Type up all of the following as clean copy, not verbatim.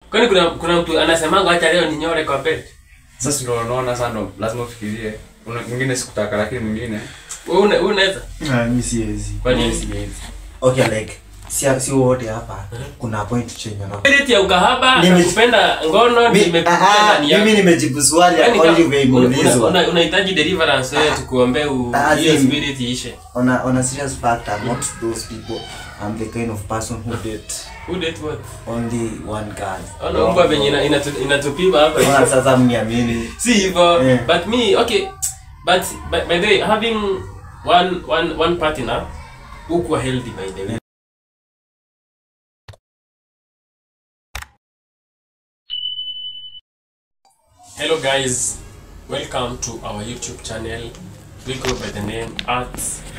Kwani kuna mtu anasemanga acha leo ninyore kwa bed? Sasa ndio unaona sana lazima ufikirie. Mwingine sikutaka lakini mwingine wewe unaweza? Mimi siwezi. Kwa nini siwezi? Okay, like si wote hapa kuna point chenye na. Spirit ya ukahaba na kupenda ngono nimekuja ndani yako. Mimi nimejibu swali only way imeulizwa. Unahitaji deliverance wewe tukuombe hiyo spirit iishe. On a serious fact, I'm not those people. I'm the kind of person who date. Who date what? Only one girl. Ona mbwa venye inatupima hapa. Ona sasa mniamini. Si hivyo. But me, okay. But by the way, having one partner who are healthy by the way. Hello guys, welcome to our YouTube channel. We go by the name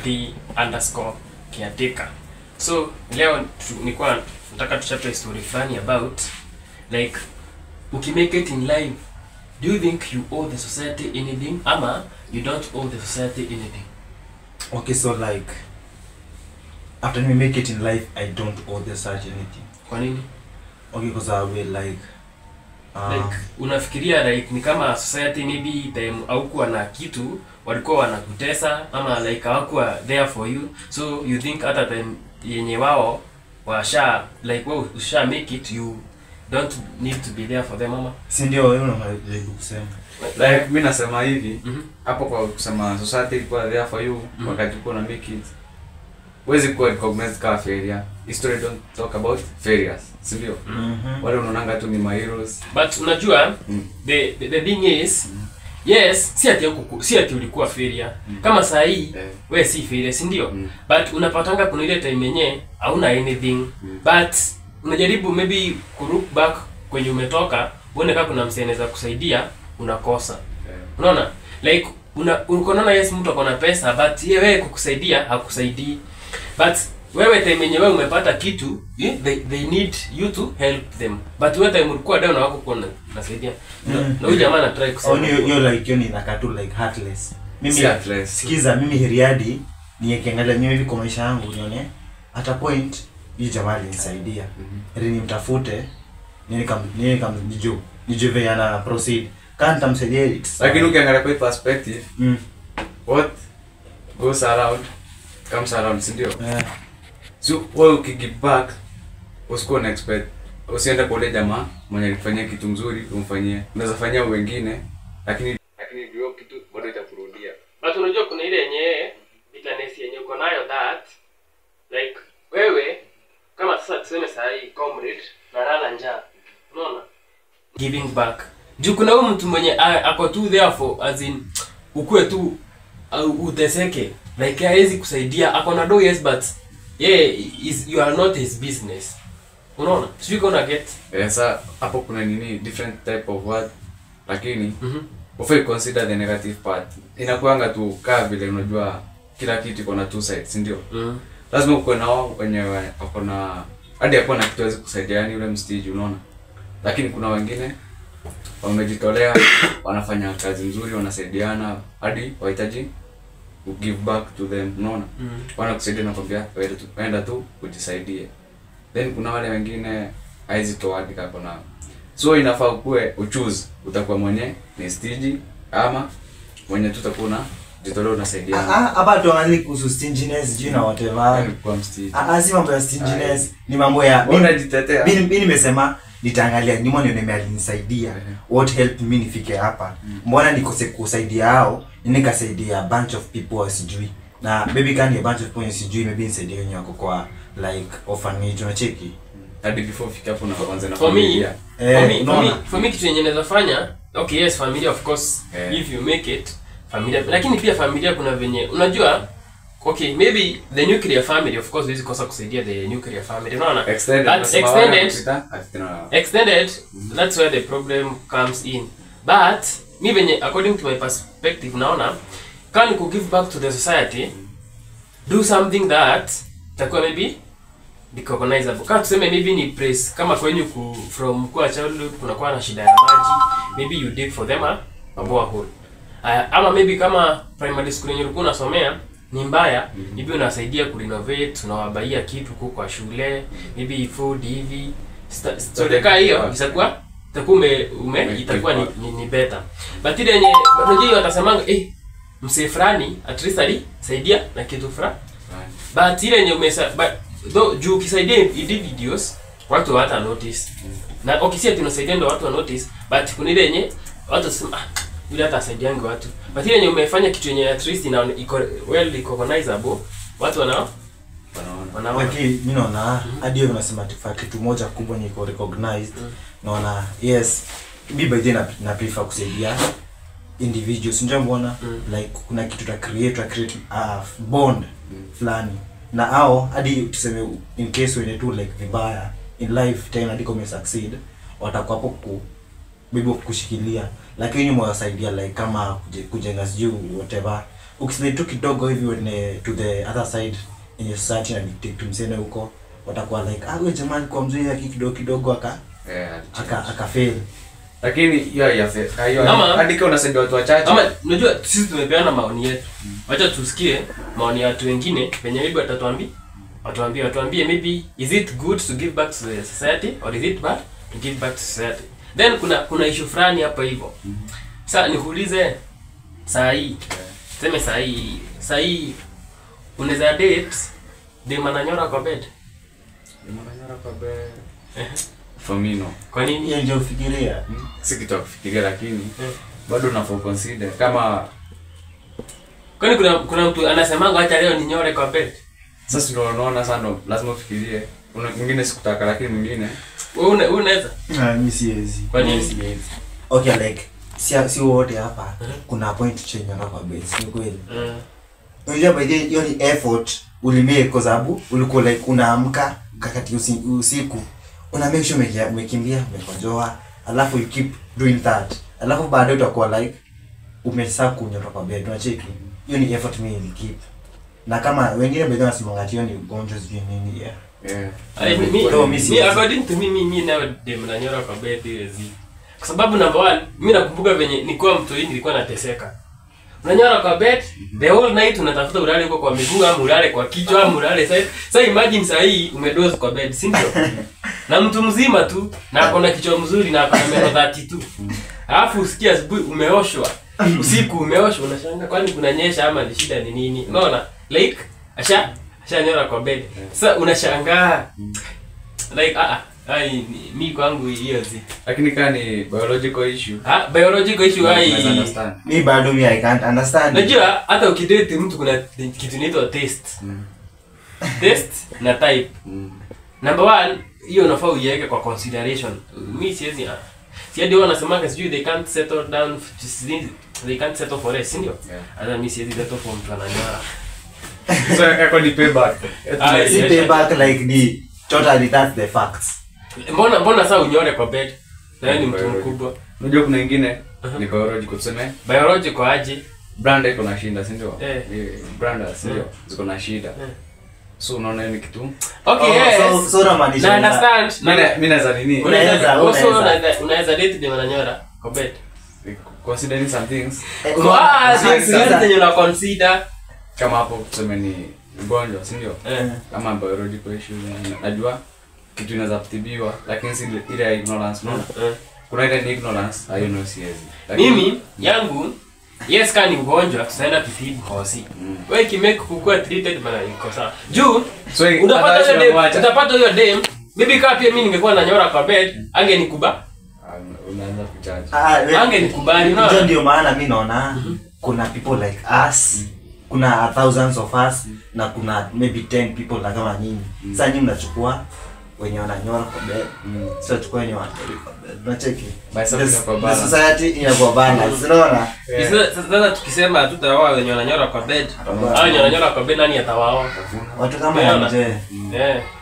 @the_caretaker. So leo nilikuwa nataka tuchape story fulani about like ukimake it in life, do you think you owe the society anything ama you don't owe the society anything? Okay, so like after me make it in life, I don't owe the society anything. Kwa nini? Okay, because I will like unafikiria like ni kama society maybe time haukuwa na kitu walikuwa wanakutesa ama like hawakuwa there for you, so you think hata time yenye wao washa like wow usha make it, you don't need to be there for them mama? Si ndio wewe unajaribu kusema? Like mimi nasema hivi hapo kwa kusema society ilikuwa there for you wakati uko na make it. Wezi kuwa recognized kama failure. History don't talk about failures. Si ndio? Wale unaonanga tu ni my heroes. But unajua the thing is yes, si ati ulikuwa failure. Kama saa hii wewe si failure, si ndio? But unapatanga kuna ile time yenyewe hauna anything. But unajaribu maybe kulook back kwenye umetoka, uone kama kuna msee anaweza kusaidia, unakosa. Unaona? Like unaona yes mtu akona pesa but yeye kukusaidia hakusaidii. But wewe time yenyewe umepata kitu, they need you to help them. But wewe time ulikuwa down na wako kuna nasaidia. Na huyu jamaa ana try kusema. You like you ni nakatu like heartless. Mimi heartless. Sikiza mimi heriadi ni kiangalia mimi hivi kwa maisha yangu nione at a point hii jamaa alinisaidia. Ili nimtafute nini kama nijue yana proceed. Can't nitamsaidia it. Lakini ukiangalia kwa perspective, what goes around comes around, si ndio? So wewe ukigive back usikuwa na expect, usiende kwa ile jamaa mwenye alifanyia kitu mzuri umfanyie. Unaweza fanyia wengine lakini ndio kitu bado itakurudia. But unajua kuna ile yenyewe bitterness yenye uko nayo that like wewe kama sasa tuseme saa hii comrade na lala njaa. Unaona? Giving back. Juu kuna huyu mtu mwenye ako tu there for as in ukue tu uteseke. Like hawezi kusaidia, ako na do yes but you are not his business. Unaona? So you gonna get sasa hapo kuna nini different type of word, lakini ufai consider the negative part. Inakuanga tu kaa vile unajua kila kitu iko na two sides, ndio? Lazima uko na wao wenyewe wako na hadi hapo na kitu hawezi kusaidia, yani yule mstiji, unaona? Lakini kuna wengine wamejitolea, wanafanya kazi nzuri, wanasaidiana hadi wahitaji to give back to them, unaona? Wanakusaidia na kwambia wewe tu ujisaidie. Then kuna wale wengine haizi toa hadi kako na. So inafaa ukue uchoose utakuwa mwenye ni stingy ama mwenye tutakuwa na jitoleo unasaidiana. Hapa tuangalie kuhusu stinginess juu na whatever. Kwa mstiji. Si mambo ya stinginess, ni mambo ya unajitetea. Mimi nimesema nitaangalia ni mwana nione alinisaidia. What helped me nifike hapa. Mbona nikose kusaidia hao, nikasaidia a bunch of people wasijui. Na maybe can a bunch of people wasijui maybe nisaidie wenye wako kwa like orphanage unacheki. Hadi before fika hapo na kwanza na familia. For me kitu yenye naweza fanya, okay yes familia of course, if you make it familia, lakini pia familia kuna venye unajua okay maybe the nuclear family of course hizi kosa kusaidia the nuclear family, unaona? Extended that's where the problem comes in. But me venye according to my perspective naona can you give back to the society, do something that takuwa maybe recognizable. Kama tuseme maybe ni place kama kwenye from kwa childhood kuna kwa na shida ya maji, maybe you dig for them a borehole. Ama maybe kama primary school yenyewe ulikuwa unasomea ni mbaya, maybe unasaidia ku renovate, unawabaia kitu kwa shule, maybe food hivi. story kama hiyo itakuwa itakuwa ni better. But ile yenye unajua watasemanga msee fulani at least alisaidia na kitu fulani. But ile yenye though juu ukisaidia videos watu hata notice. Na ukisia tunasaidia ndio watu wa notice, but kuna ile yenye watu sema yule hata asaidiange watu. But ile yenye umefanya kitu yenye at least ina well recognizable, watu wanaona. Lakini mimi naona hadi unasema kitu moja kubwa ni iko recognized. Naona yes, mimi by then na prefer kusaidia individuals. Ndio mbona like kuna kitu ta create bond fulani. Na hao hadi tuseme in case when you do like vibaya in life tena hadi kama succeed watakuwa hapo kushikilia, lakini mwasaidia like kama kujenga juu whatever. Ukisaidia tu kidogo hivi to the other side in your society na dictate msene huko, watakuwa like wewe jamani kwa mzee kidogo aka fail. Lakini hiyo hadi kama unasaidia watu wachache. Ama unajua sisi tumepeana maoni yetu. Wacha tusikie maoni ya watu wengine penye maybe watuambie maybe is it good to give back to the society or is it bad to give back to society. Then kuna issue fulani hapa hivyo. Sasa nikuulize saa hii. Sema saa hii unaweza date dem ananyora kwa bed. For me no. Kwa nini? Yeye ndio ufikiria. Si kitu kufikiria lakini bado na for consider kama kwani kuna mtu anasemanga acha leo ninyore kwa bed. Sasa ndio unaona sana lazima ufikirie. Kuna mwingine sikutaka lakini mwingine wewe unaweza? Mimi siwezi. Kwa nini siwezi? Okay like si wote hapa kuna point change kwa bed. Si kweli? Unajua by the hiyo ni effort ulimake kwa sababu ulikuwa like unaamka kakati usiku. Una make sure umekimbia umekojoa, alafu you keep doing that. Alafu baadaye utakuwa like umesahau kunyora kwa bed. Unacheki? Hiyo ni effort mimi keep. Na kama wengine bado wanasimanga hiyo ni ugonjwa zingine nini mimi according to me now dem nanyora kwa bed hizi. Kwa sababu number 1 mimi nakumbuka venye nilikuwa mtu hii nilikuwa nateseka. Unanyora kwa bed the whole night unatafuta ulale huko kwa miguu ama ulale kwa kichwa ama ulale sasa imagine saa hii umedoze kwa bed si ndio? Na mtu mzima tu na akona kichwa mzuri na akona meno 32. Alafu usikia asubuhi umeoshwa. Usiku umeoshwa unashangaa kwani kunanyesha ama ni shida ni nini? Unaona? Like nyora kwa bed. Sasa unashangaa like mimi kwangu hiyo zi. Lakini kama ni biological issue. Biological issue mimi bado mimi I can't understand. Najua hata ukidate mtu kuna kitu inaitwa taste. Taste na type. Number 1 hiyo unafaa uiweke kwa consideration. Mimi siwezi hadi wanasema sijui they can't settle down they can't settle for less ndio. Hata mimi siwezi settle for mtu ananyora. So yako ni payback. Si payback like the totally that's the facts. Mbona sasa unyore kwa bed? Wewe ni mtu mkubwa. Unajua kuna wengine ni biological tuseme. Biological aje? Brand iko na shida si ndio? Brand sio ziko na shida. So unaona ni kitu. Okay, yes. So na maanisha. Na understand. Mimi naweza nini? Unaweza date dem ananyora kwa bed. Considering some things. Things you consider kama hapo tuseme ni ugonjwa si ndio? Kama biological issue najua kitu inaweza kutibiwa lakini si ile ignorance no. Kuna ile ni ignorance hayo no siwezi. Mimi yangu yes kama ni ugonjwa tunaenda kutibu hosi. Wewe kimake kukua treated bana iko sawa. Juu utapata hiyo dem maybe kama pia mimi ningekuwa nanyora kwa bed angenikuba. Unaanza kuchaji. Angenikubali no. Hiyo ndio maana mimi naona kuna people like us. Kuna thousands of us na kuna maybe 10 people na kama nyinyi. Sasa nyinyi mnachukua wenye wananyora kwa bed. Sio chukua wenye wananyora kwa bed. Unacheki? The society inakuwa balance. Unaona? Sasa tukisema hatutaoa wenye wananyora kwa bed. Hao wenye wananyora kwa bed nani atawaoa? Watu kama nje.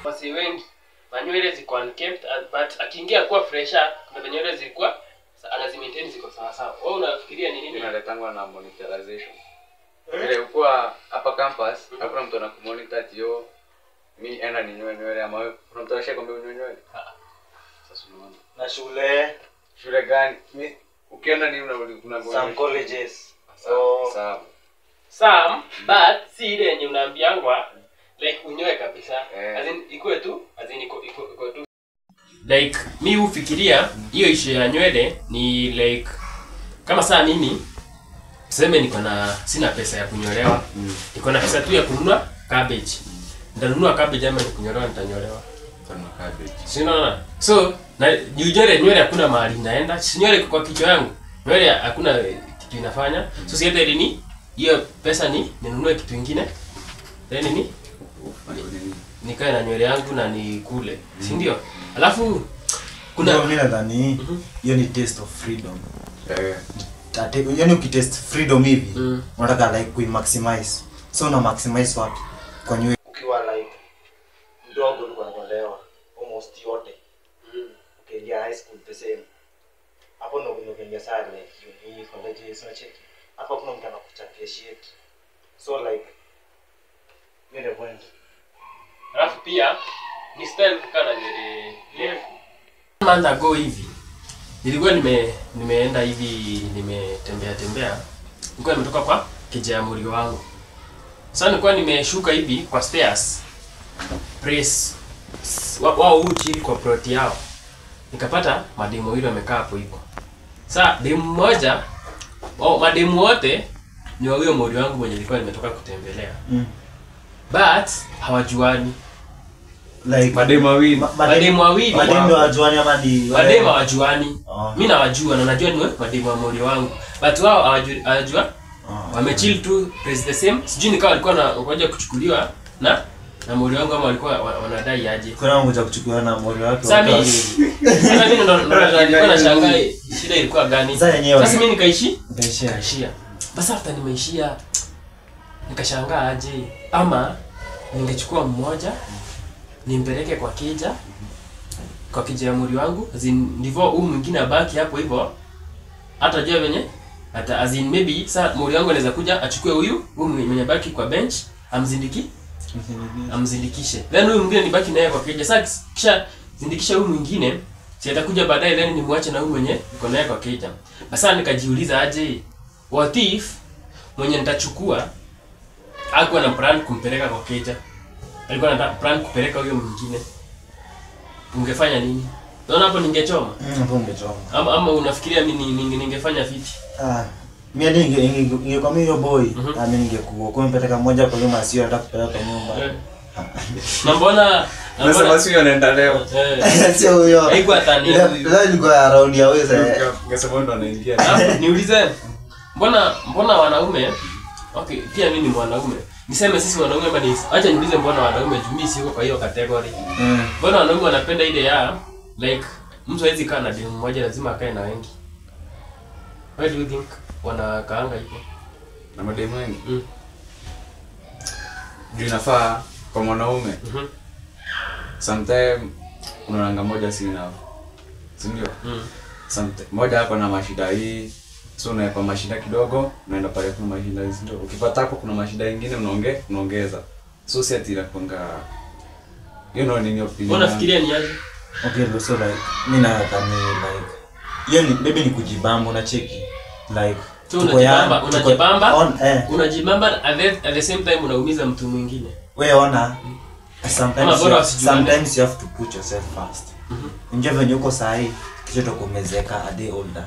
Wasi wengi manywele ziko unkempt but akiingia kuwa fresher na manywele zilikuwa anazimaintain ziko sawa sawa. Wewe unafikiria ni nini inaletangwa na monetization? Ile kwa hapa campus hakuna mtu anakumonitor tio mimi enda ninyoe ama wewe kuna mtu anashaka kwamba unyoe. Sasa unaona. Na shule gani? Mimi ukienda ni kuna some colleges. Some but si ile yenye unaambiangwa like unyoe kabisa. As in iko tu, as in iko tu. like mi hufikiria hiyo issue ya nywele ni like kama saa mimi tuseme sina pesa ya kunyolewa. Niko na pesa tu ya kununua cabbage. Nitanunua cabbage ama nikunyolewa nitanyolewa. Kuna cabbage. Sinaona. So na nywele hakuna mahali naenda. Nywele kwa kichwa yangu. Nywele hakuna kitu inafanya. So si hata ni hiyo pesa ni ninunue kitu kingine. Then nikae na nywele yangu na nikule. Si ndio? Alafu kuna mimi nadhani hiyo ni taste of freedom. Yani ukitest freedom hivi unataka like kuimaximize. So una maximize what kwa nywele ukiwa like mdogo ulikuwa unatolewa almost yote. Ukiingia high school the same. Hapo ndo unaingia sare uni college sio check. Hapo kuna mtu anakuchapia shit. So like mimi point. Alafu pia ni style kukana nywele refu. Month ago hivi nilikuwa nimeenda hivi nimetembea. Nilikuwa nimetoka kwa kijana Murio wangu. Sasa nilikuwa nimeshuka hivi kwa stairs. Press wao chini kwa plot yao. Nikapata mademo wale wamekaa hapo hivyo. Sasa demu mmoja mademu wote ni wa huyo Murio wangu mwenye nilikuwa nimetoka kutembelea. But hawajuani. Like mademu wawili mademu hawajuani ama ni mademu hawajuani. Mimi nawajua na najua ni mademu wa Murio wangu. But wao hawajua. Wamechill tu praise the same. Sijui nikawa walikuwa ngoja kuchukuliwa na Murio wangu ama walikuwa wanadai aje. Kuna mmoja kuchukuliwa na Murio wake. Sasa mimi ndo nilikuwa nashangaa shida ilikuwa gani. Sasa mimi nikaishia. Basi after nimeishia nikashangaa aje ama ningechukua mmoja nimpeleke kwa kija Murio wangu ndivyo huyu mwingine abaki hapo hivyo hata jua venye hata as in maybe saa Murio wangu anaweza kuja achukue huyu mwenye baki kwa bench amzindikishe then huyu mwingine nibaki naye kwa kija. Sasa kisha zindikisha huyu mwingine si atakuja baadaye then nimwache na huyu mwenye niko naye kwa kija. Sasa nikajiuliza aje what if mwenye nitachukua alikuwa na plan kumpeleka kwa kija, alikuwa na plan kupeleka huyo mwingine, ungefanya nini? Naona hapo ningechoma. Hapo ungechoma. Ama unafikiria mimi ningefanya vipi? Mimi ningekuwa hiyo boy, mimi ningekuwa kumpeleka moja kwa nyuma sio hata kupeleka nyumba. Na mbona nasema sio anaenda leo. Sio huyo. Haikuwa tani. Leo ilikuwa around ya wewe. Ngesema ndo anaingia. Niulize. Mbona wanaume? Okay, pia mimi ni mwanaume. Niseme sisi wanaume ama ni acha niulize mbona wanaume jumii siko kwa hiyo category. Mbona wanaume wanapenda ile ya like mtu hawezi kaa na demu mmoja lazima akae na wengi. Why do you think wanakaanga hivyo? Na mademu wengi? Ndio inafaa kwa mwanaume. Sometimes unaanga moja si enough. Si ndio? Sometimes moja hapo na mashida hii. So na kwa mashida kidogo unaenda pale kuna mashida hizo ndio. Ukipata hapo kuna mashida nyingine unaongeza. So si ati inakwanga nini opinion. Unafikiria ni aje? Okay, so like mimi nadhani like hiyo ni maybe ni kujibamba unacheki. Like unajibamba at the same time unaumiza mtu mwingine. Wewe ona sometimes you have to put yourself first. Nje venye uko sahi kisha utakomezeka a day older.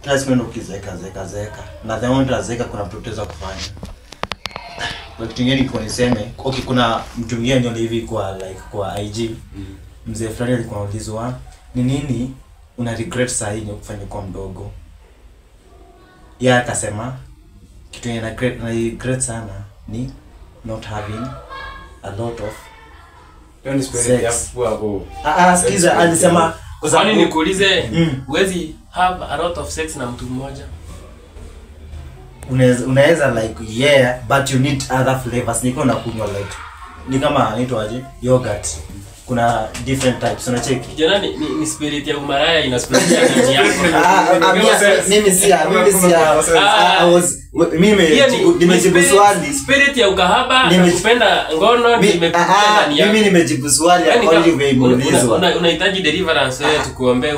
Kila siku ukizeka na the moment azeka kuna proteza kufanya. Kwa kitu ngeni kwa niseme okay kuna mtu mwingine ndio hivi kwa IG mzee fulani alikuwa anaulizwa ni nini una regret sahi ni kufanya kwa mdogo. Yeye akasema kitu yenye na regret sana ni not having a lot of spirit ya hapo. Sikiza alisema kwa sababu nikuulize huwezi have a lot of sex na mtu mmoja. Unaweza like yeah but you need other flavors. Niko na kunywa like ni kama inaitwaje yogurt. Kuna different types unacheki. Kijana ni spirit ya umaraya ina spirit ya ndani yako. Mimi nimejibu swali. Spirit ya ukahaba na kupenda ngono nimekuja ndani yako. Mimi nimejibu swali only way imeulizwa. Unahitaji deliverance wewe tukuombe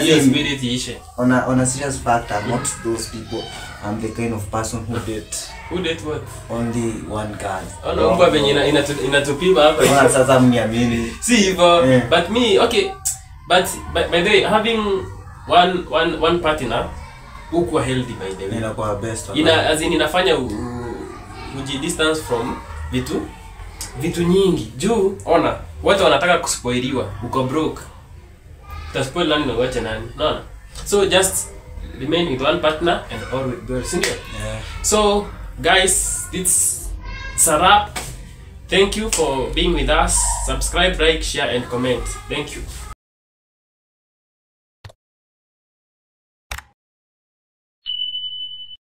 hiyo spirit iishe. On a serious fact I'm not those people. I'm the kind of person who date what? Only one guy. Ona mbwa venye inatupima hapa. Sasa mniamini. Si hivyo. But me okay But by the way, having one partner ukuwa healthy by the way. Inakuwa best. As in inafanya uji distance from vitu nyingi. Juu ona, watu wanataka kuspoiliwa. Uko broke. Utaspoil nani na uache nani? Unaona? So just remain with one partner and all with God. Yeah. So guys, it's a wrap. Thank you for being with us. Subscribe, like, share and comment. Thank you.